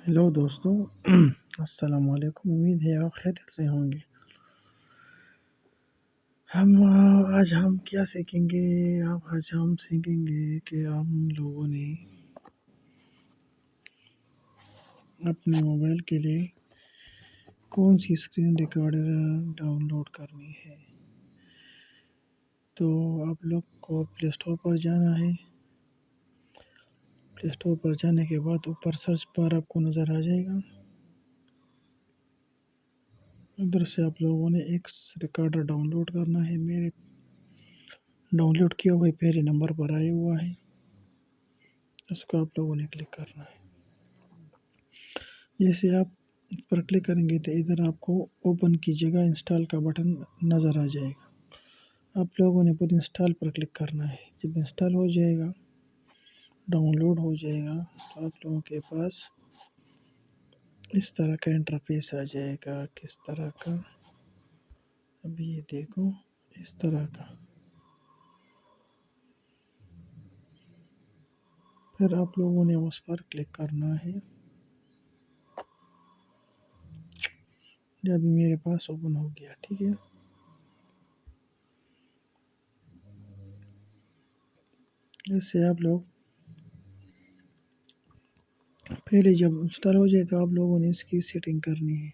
Hello دوستو السلام علیکم، امید ہے آپ خیریت سے ہوں گے۔ آج ہم کیا سیکھیں گے؟ آج ہم سیکھیں گے کہ ہم لوگوں نے اپنے موبائل کے لیے کون سی اسکرین ریکارڈر ڈاؤن لوڈ کرنی ہے۔ تو آپ لوگ کو پلے اسٹور پر جانا ہے۔ پلے اسٹور پر جانے کے بعد اوپر سرچ بار آپ کو نظر آ جائے گا، ادھر سے آپ لوگوں نے ایک ریکارڈر ڈاؤن لوڈ کرنا ہے۔ میرے ڈاؤن لوڈ کیا ہوا پہلے نمبر پر آیا ہوا ہے، اس کو آپ لوگوں نے کلک کرنا ہے۔ جیسے آپ اس پر کلک کریں گے تو ادھر آپ کو اوپن کی جگہ انسٹال کا بٹن نظر آ جائے گا۔ آپ لوگوں نے پھر انسٹال پر کلک کرنا ہے۔ جب انسٹال ہو جائے گا، ڈاؤن لوڈ ہو جائے گا، تو آپ لوگوں کے پاس اس طرح کا انٹرفیس آ جائے گا۔ کس طرح کا؟ ابھی یہ دیکھو، اس طرح کا۔ پھر آپ لوگوں نے اس پر کلک کرنا ہے۔ ابھی میرے پاس اوپن ہو گیا، ٹھیک ہے۔ ایسے آپ لوگ پہلے جب انسٹال ہو جائے تو آپ لوگوں نے اس کی سیٹنگ کرنی ہے۔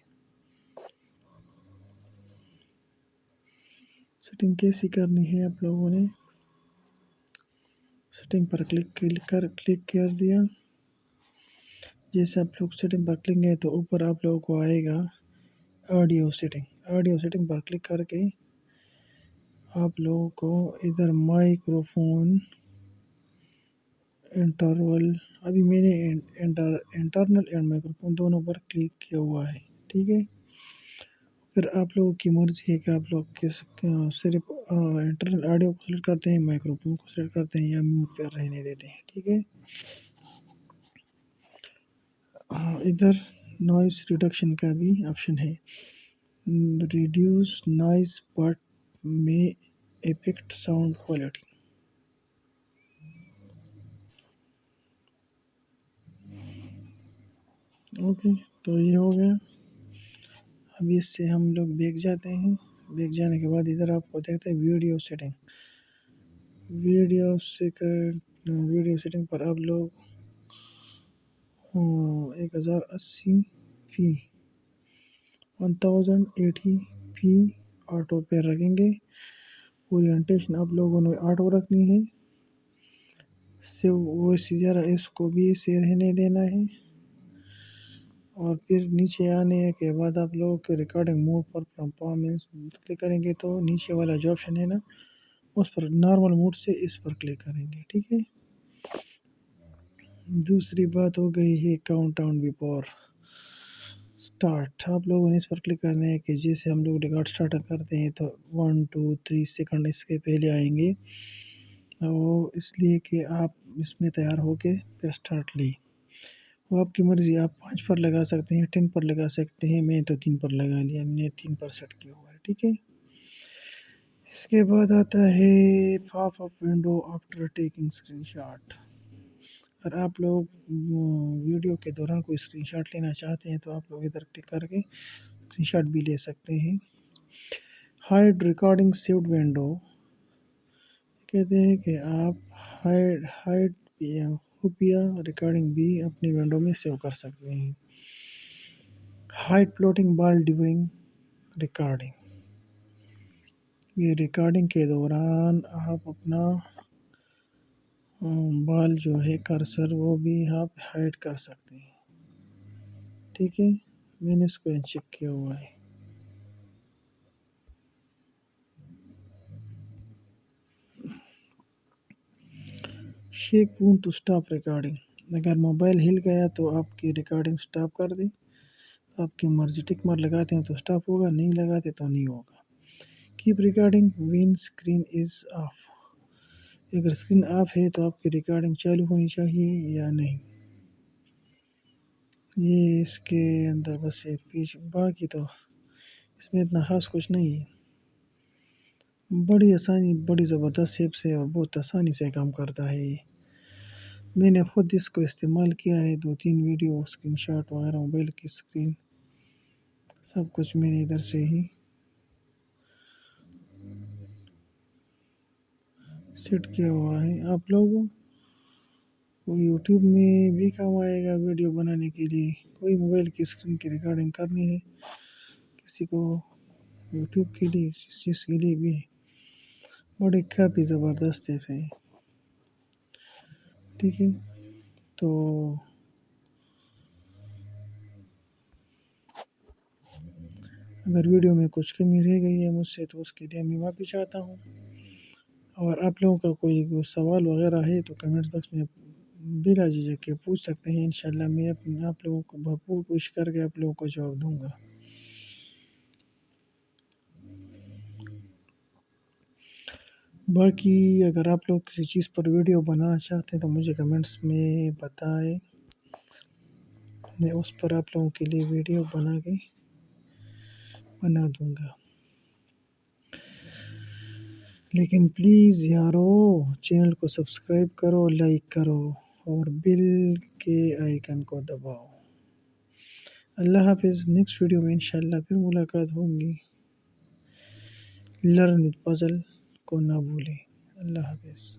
سیٹنگ کیسی کرنی ہے؟ آپ لوگوں نے سیٹنگ پر کلک کر دیا۔ جیسے آپ لوگ سیٹنگ پر کلک گئے تو اوپر آپ لوگوں کو آئے گا آڈیو سیٹنگ۔ آڈیو سیٹنگ پر کلک کر کے آپ لوگوں کو ادھر مائکروفون انٹرول، ابھی میں نے انٹرنل اینڈ مائکروفون دونوں پر کلک کیا ہوا ہے، ٹھیک ہے۔ پھر آپ لوگوں کی مرضی ہے کہ آپ لوگ صرف انٹرنل آڈیو کو سلیکٹ کرتے ہیں، مائکروفون کو سلیکٹ کرتے ہیں، یا میوٹ پر رہنے دیتے ہیں، ٹھیک ہے۔ ادھر نوائز ریڈکشن کا بھی آپشن ہے، ریڈیوس نوائز بٹ میں افیکٹ ساؤنڈ کوالٹی۔ اوکے، تو یہ ہو گیا۔ اب اس سے ہم لوگ بیک جاتے ہیں۔ بیک جانے کے بعد ادھر آپ کو دیکھتے ہیں ویڈیو سیٹنگ۔ ویڈیو سیٹنگ پر آپ لوگ 1080p 1080p آٹو پہ رکھیں گے۔ اورینٹیشن آپ لوگوں نے آٹو رکھنی ہے، ویسی ذرا اس کو بھی اسے رہنے دینا ہے۔ اور پھر نیچے آنے کے بعد آپ لوگوں کے ریکارڈنگ موڈ پر پرفارمنس کلک کریں گے تو نیچے والا جو آپشن ہے نا، اس پر نارمل موڈ سے اس پر کلک کریں گے، ٹھیک ہے۔ دوسری بات ہو گئی ہے کاؤنٹ ڈاؤن بیفور اسٹارٹ۔ آپ لوگوں نے اس پر کلک کرنا ہے کہ جیسے ہم لوگ ریکارڈ اسٹارٹ کرتے ہیں تو 1 2 3 سیکنڈ اس کے پہلے آئیں گے، وہ اس لیے کہ آپ اس میں تیار ہو کے پھر اسٹارٹ لیں۔ وہ آپ کی مرضی، آپ 5 پر لگا سکتے ہیں، 10 پر لگا سکتے ہیں، میں تو 3 پر لگا لیا، میں نے 3 پر سیٹ کیا ہوا ہے، ٹھیک ہے۔ اس کے بعد آتا ہے pop up window after taking screen shot. اگر آپ لوگ ویڈیو کے دوران کوئی اسکرین شاٹ لینا چاہتے ہیں تو آپ لوگ ادھر کلک کر کے اسکرین شاٹ بھی لے سکتے ہیں۔ ہائڈ ریکارڈنگ سیوڈ ونڈو، کہتے ہیں کہ آپ ہائڈ خفیہ ریکارڈنگ بھی اپنی ونڈو میں سیو کر سکتے ہیں۔ ہائڈ فلوٹنگ بال ڈیورنگ ریکارڈنگ، یہ ریکارڈنگ کے دوران آپ اپنا بال جو ہے کرسر وہ بھی آپ ہائڈ کر سکتے ہیں، ٹھیک ہے۔ میں نے اس کو چیک کیا ہوا ہے۔ Shake phone to stop recording, اگر موبائل ہل گیا تو آپ کی ریکارڈنگ سٹاپ کر دیں، آپ کی مرضی، ٹک مار لگاتے ہیں تو سٹاپ ہوگا، نہیں لگاتے تو نہیں ہوگا۔ Keep recording when screen is off, اگر اسکرین آف ہے تو آپ کی ریکارڈنگ چالو ہونی چاہیے یا نہیں۔ یہ اس کے اندر بس ایک باقی تو اس میں اتنا خاص کچھ نہیں ہے، بڑی آسانی، بڑی زبردست شیپ سے اور بہت آسانی سے کام کرتا ہے یہ۔ میں نے خود اس کو استعمال کیا ہے، 2-3 ویڈیو اسکرین شاٹ وغیرہ، موبائل کی اسکرین سب کچھ میں نے ادھر سے ہی سیٹ کیا ہوا ہے۔ آپ لوگوں کو یوٹیوب میں بھی کام آئے گا ویڈیو بنانے کے لیے، کوئی موبائل کی اسکرین کی ریکارڈنگ کرنی ہے، کسی کو یوٹیوب کے لیے، اس چیز کے لیے بھی بڑے کافی زبردست ایپ ہے، ٹھیک ہے۔ تو اگر ویڈیو میں کچھ کمی رہ گئی ہے مجھ سے تو اس کے لیے میں معافی چاہتا ہوں، اور آپ لوگوں کا کوئی سوال وغیرہ ہے تو کمنٹس باکس میں بلا جھجک کے پوچھ سکتے ہیں، انشاءاللہ میں آپ لوگوں کو بھرپور کوشش کر کے آپ لوگوں کو جواب دوں گا۔ باقی اگر آپ لوگ کسی چیز پر ویڈیو بنانا چاہتے ہیں تو مجھے کمنٹس میں بتائیں، میں اس پر آپ لوگوں کے لیے ویڈیو بنا دوں گا۔ لیکن پلیز یارو چینل کو سبسکرائب کرو، لائک کرو اور بیل کے آئیکن کو دباؤ۔ اللہ حافظ، نیکسٹ ویڈیو میں انشاءاللہ پھر ملاقات ہوگی۔ لرن پزل کو نہ بھولیں۔ اللہ حافظ۔